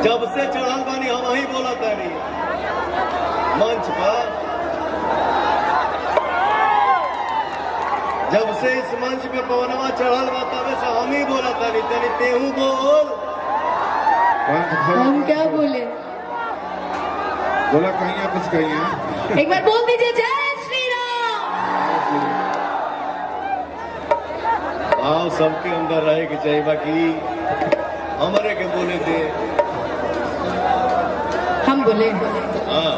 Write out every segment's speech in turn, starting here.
जब से चढ़ल बानी हम वही बोला तारी मंच पर, जब से इस मंच पे पवनवा चढ़ल बा तबे से हम ही बोला तारी, तनी तेहू बोल। हम क्या बोले? बोला कहीं कुछ कहीं। एक बार बोल दीजिए जय श्री राम। भाव सबके अंदर रहे कि चाहिए, बाकी हमारे के बोले थे हम बोले हाँ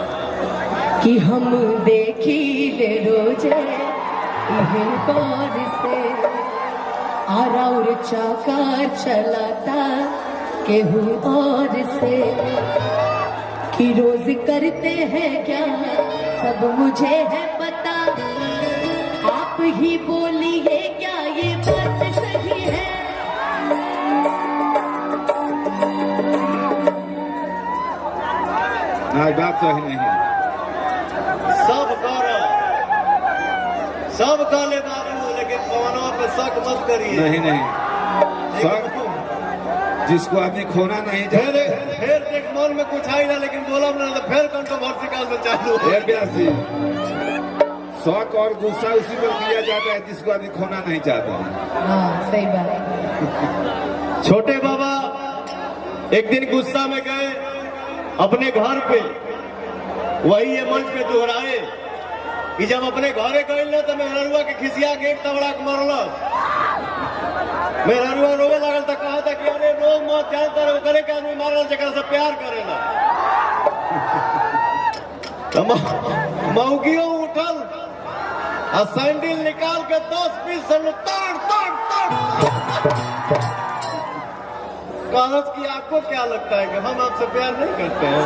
कि हम देखी ले रोजे इहे गौर से और चाका चलाता केहू और से कि रोज करते हैं क्या सब मुझे है पता, आप ही बोलिए क्या ये बात सही है? बात सही नहीं है। सब काले बाबू, लेकिन पवनवा पे शक मत करिए। नहीं शक जिसको आदमी खोना नहीं फिर देख मन में कुछ आई ना, लेकिन बोला ना तो फिर कंट्रोवर्सी का से चालू शौक और गुस्सा उसी पर किया जाता है जिसको आदमी खोना नहीं चाहता है। हाँ सही बात। छोटे बाबा एक दिन गुस्सा में गए अपने घर पे, वही ये मंच पे दोहराए कि जब अपने घरे गए ना तो मेहरुआ के खिसिया के एक तबड़ा मरल, मेहरुआ रोवे लगल तो कहा था कि अरे रो मत, जानता रहो करे के आदमी मारल जगह से प्यार करेला। मौगियों उठल और सैंडल निकाल के 10 पीस से तोड़ कहत कि आपको क्या लगता है कि हम आपसे प्यार नहीं करते हैं?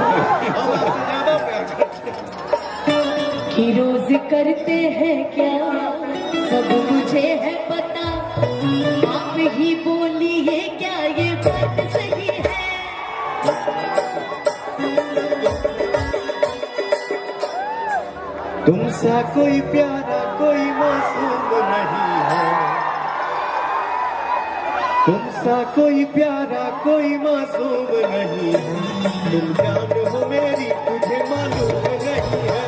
हम आपसे ज्यादा प्यार करते हैं। कि रोज करते हैं क्या सब मुझे है पता, आप ही बोलिए क्या ये बात सही है? तुमसा कोई प्यारा कोई मासूम नहीं है, तुमसा कोई प्यारा कोई मासूम नहीं है, तुम जान हो मेरी तुझे मालूम नहीं है।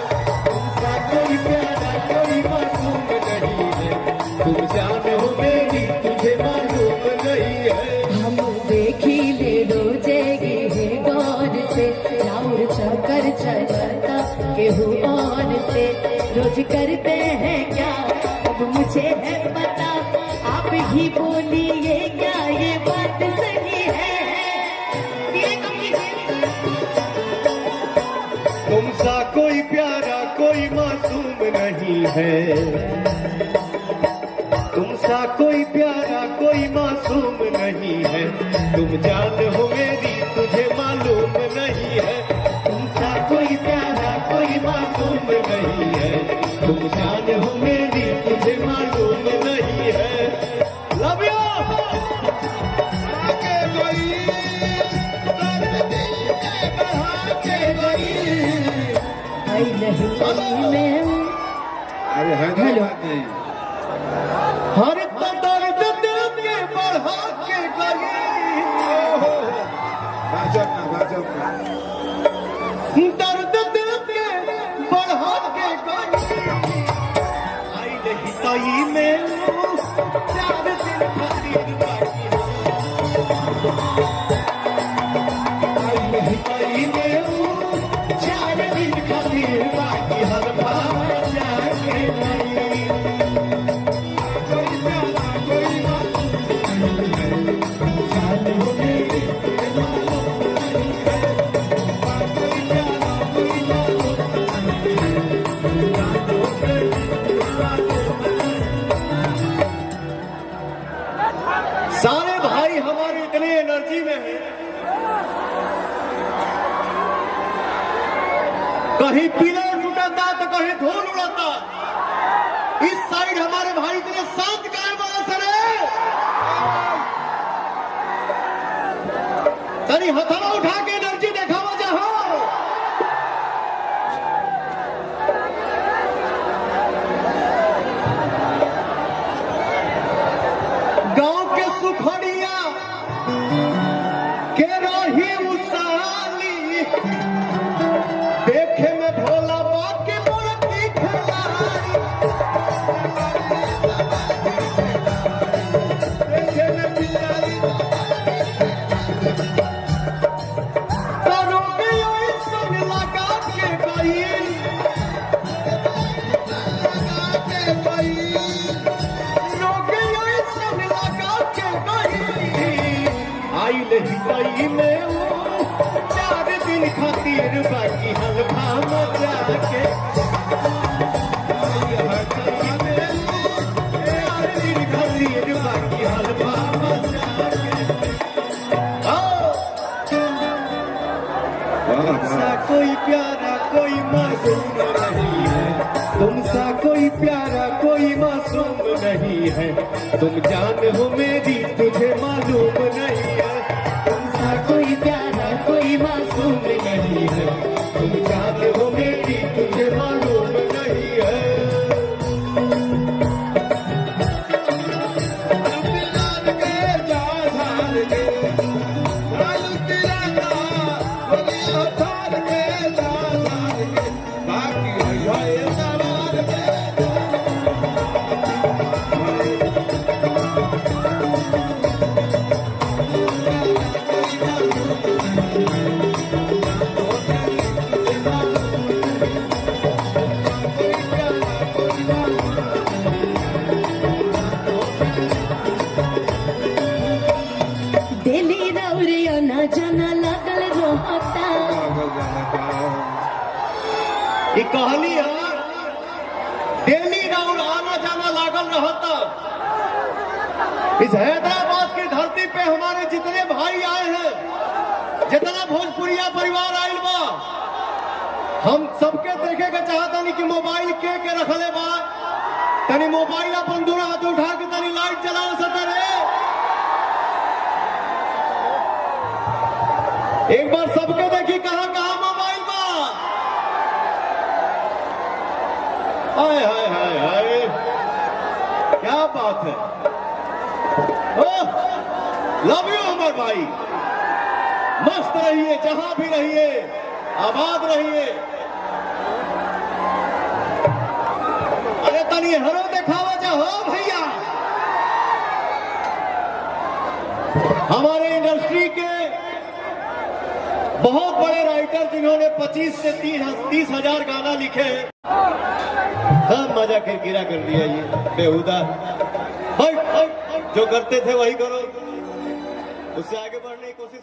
तुमसा कोई प्यारा कोई मासूम नहीं है, तुम जान हो मेरी तुझे मालूम नहीं है। हम देखी ले रोजे है गौर से राउर चकर चलता केहू और से, रोज करते हैं क्या अब मुझे है पता, आप ही बोलिए क्या ये बात सही है? तुमसा कोई प्यारा कोई मासूम नहीं है, तुमसा कोई प्यारा कोई मासूम नहीं है, तुम जान हो मेरी तुझे मालूम नहीं है। तुमसा कोई प्यारा कोई मासूम नहीं है, तुम जान हो मेरी तुझे मालूम नहीं है। Love you. अरे हैदराबाद नहीं हर दर्द दिल के बढ़ा के गई, भाजपा दर्द दिल के बढ़ा के गई, आई नहीं ताई में 4 दिन खातिर बाकी, आई नहीं ताई में 4 दिन खातिर बाकी, हर भाव जाके नहीं। सारे भाई हमारे इतने एनर्जी में हैं, कहीं पीला टूटता तो कहीं धूल उड़ाता। इस साइड हमारे भाई इतने शांत काहे बड़ा सरे, तनी हथवा उठा के एनर्जी देखावा जहां। गांव के सुखड़िया आइल हितई में ऊ 4 दिन खातिर बाकी हल्का मजा के आइल हितई में ऊ 4 दिन खातिर बाकी हल्का मजा के तुमसा कोई प्यारा कोई मासूम नहीं है तुमसा कोई प्यारा कोई मासूम नहीं है तुम जान हो मेरी तुझे मालूम नहीं है तुमसा कोई प्यारा कोई मासूम नहीं है तुम जान हो मेरी तुझे मालूम नहीं है दिली रौरिया न जाना लागल रोहता ये कहानी है डेली राउंड आना जाना लागल रहता इस हैदराबाद की धरती पे हमारे जितने भाई आए हैं जितना भोजपुरिया परिवार आयल बा हम सबके देखे के चाहता नहीं कि मोबाइल के रखले बा तनी मोबाइल अपन दूर हाथ उठा के तनी लाइट चलाओ सतरे एक बार सबके देखी कहां कहां मोबाइल बा हाय हाय हाय हाय क्या बात है लव यू अमर भाई मस्त रहिए जहां भी रहिए आबाद रहिए अरे तनी हरो दिखावा चाहो भैया हमारे इंडस्ट्री के बहुत बड़े राइटर जिन्होंने 25 से 30 हजार गाना लिखे सब मजा किरकिरा कर दिया ये बेहुदा जो करते थे वही करो उससे आगे बढ़ने की कोशिश